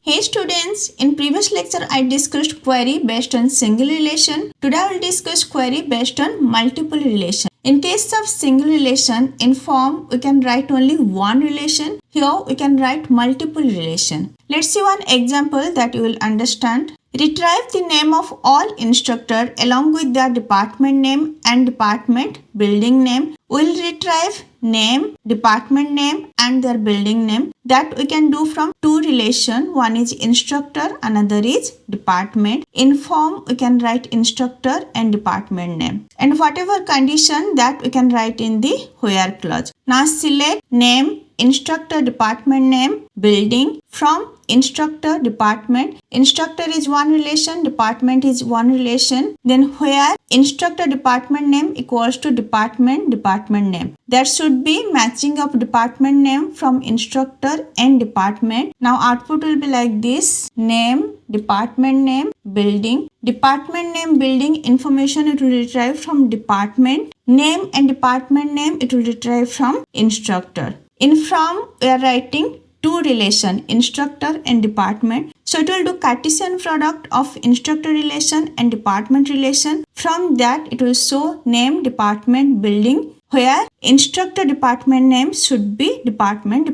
Hey students, in previous lecture I discussed query based on single relation. Today I will discuss query based on multiple relation. In case of single relation, in form we can write only one relation. Here we can write multiple relation. Let's see one example that you will understand. Retrieve the name of all instructor along with their department name and department building name. We'll retrieve name, department name and their building name. That we can do from two relation. One is instructor, another is department. In form we can write instructor and department name. And whatever condition that we can write in the where clause. Now select name, instructor, department name, building from instructor, department. Instructor is one relation, department is one relation. Then where instructor department name equals to department name. There should be matching of department name from instructor and department. Now output will be like this: name, department name, building. Department name, building information it will retrieve from department. Name and department name it will retrieve from instructor. In from we are writing two relation, instructor and department. So it will do Cartesian product of instructor relation and department relation. From that it will show name, department, building, where instructor department name should be department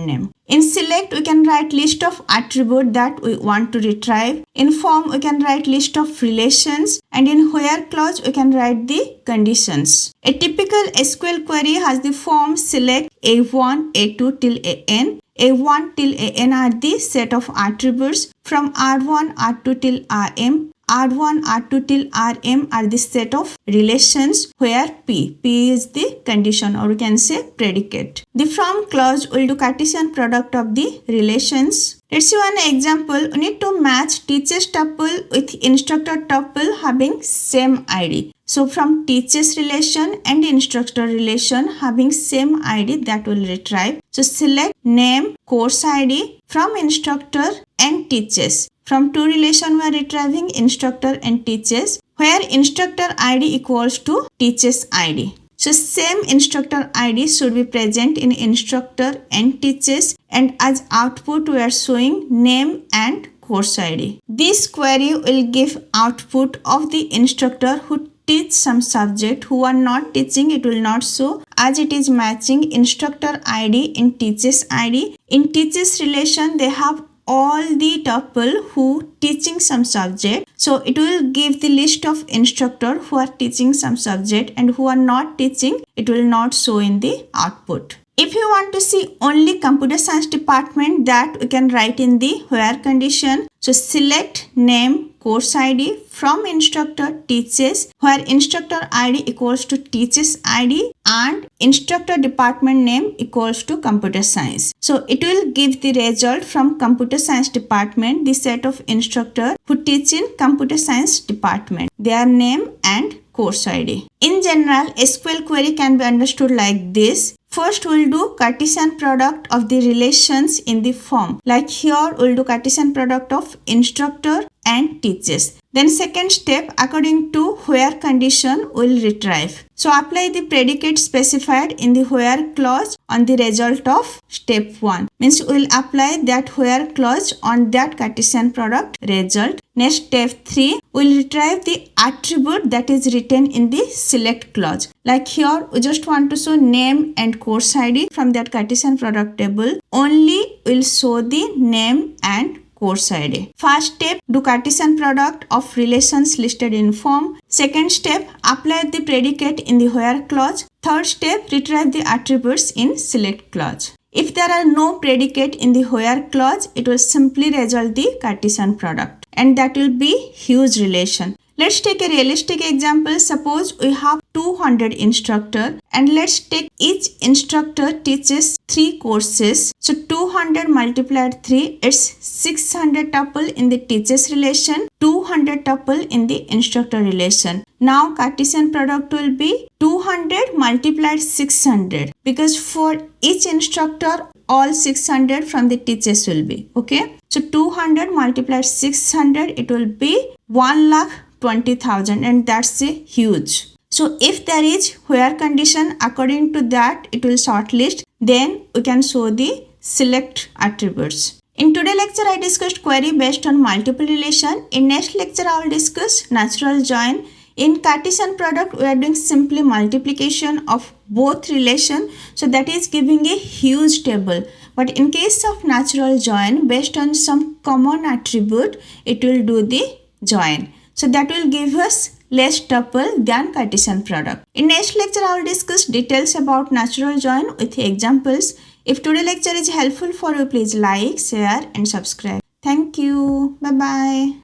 name. In select we can write list of attribute that we want to retrieve. In form we can write list of relations, and in where clause we can write the conditions. A typical SQL query has the form select A1, A2 till AN. A1 till AN are the set of attributes. From R1, R2 till RM. R1, R2 till Rm are the set of relations where P is the condition, or we can say predicate. The from clause will do Cartesian product of the relations. Let's see one example. We need to match teacher's tuple with instructor tuple having same ID. So from teacher's relation and instructor relation having same ID, that will retrieve. So select name, course ID from instructor and teachers. From two relation we are retrieving instructor and teachers, where instructor ID equals to teachers ID. So same instructor ID should be present in instructor and teachers, and as output we are showing name and course ID. This query will give output of the instructor who teach some subject. Who are not teaching, it will not show, as it is matching instructor ID in teachers ID. In teachers relation they have all the tuple who teaching some subject. So it will give the list of instructor who are teaching some subject, and who are not teaching, it will not show in the output. If you want to see only computer science department, that we can write in the where condition. So select name, course ID from instructor teachers, where instructor ID equals to teachers ID and instructor department name equals to computer science. So it will give the result from computer science department, the set of instructor who teach in computer science department, their name and course ID. In general, SQL query can be understood like this. First we'll do Cartesian product of the relations in the form. Like here we'll do Cartesian product of instructor and teachers. Then second step, according to where condition we'll retrieve. So apply the predicate specified in the where clause on the result of step 1. Means we'll apply that where clause on that Cartesian product result. Next step 3, we'll retrieve the attribute that is written in the select clause. Like here we just want to show name and course ID from that Cartesian product table. Only we'll show the name and course ID. First step, do Cartesian product of relations listed in form. Second step, apply the predicate in the where clause. Third step, retrieve the attributes in select clause. If there are no predicate in the where clause, it will simply result the Cartesian product, and that will be huge relation. Let's take a realistic example. Suppose we have 200 instructor, and let's take each instructor teaches 3 courses. So 200 multiplied 3 is 600 tuple in the teachers relation, 200 tuple in the instructor relation. Now Cartesian product will be 200 multiplied 600, because for each instructor all 600 from the teachers will be. Okay. So 200 multiplied 600, it will be 1,20,000, and that's a huge. So if there is where condition, according to that it will shortlist. Then we can show the select attributes. In today's lecture, I discussed query based on multiple relation. In next lecture, I will discuss natural join. In Cartesian product, we are doing simply multiplication of both relation. So that is giving a huge table. But in case of natural join, based on some common attribute, it will do the join. So that will give us less tuple than Cartesian product. In next lecture, I will discuss details about natural join with examples. If today's lecture is helpful for you, please like, share and subscribe. Thank you. Bye-bye.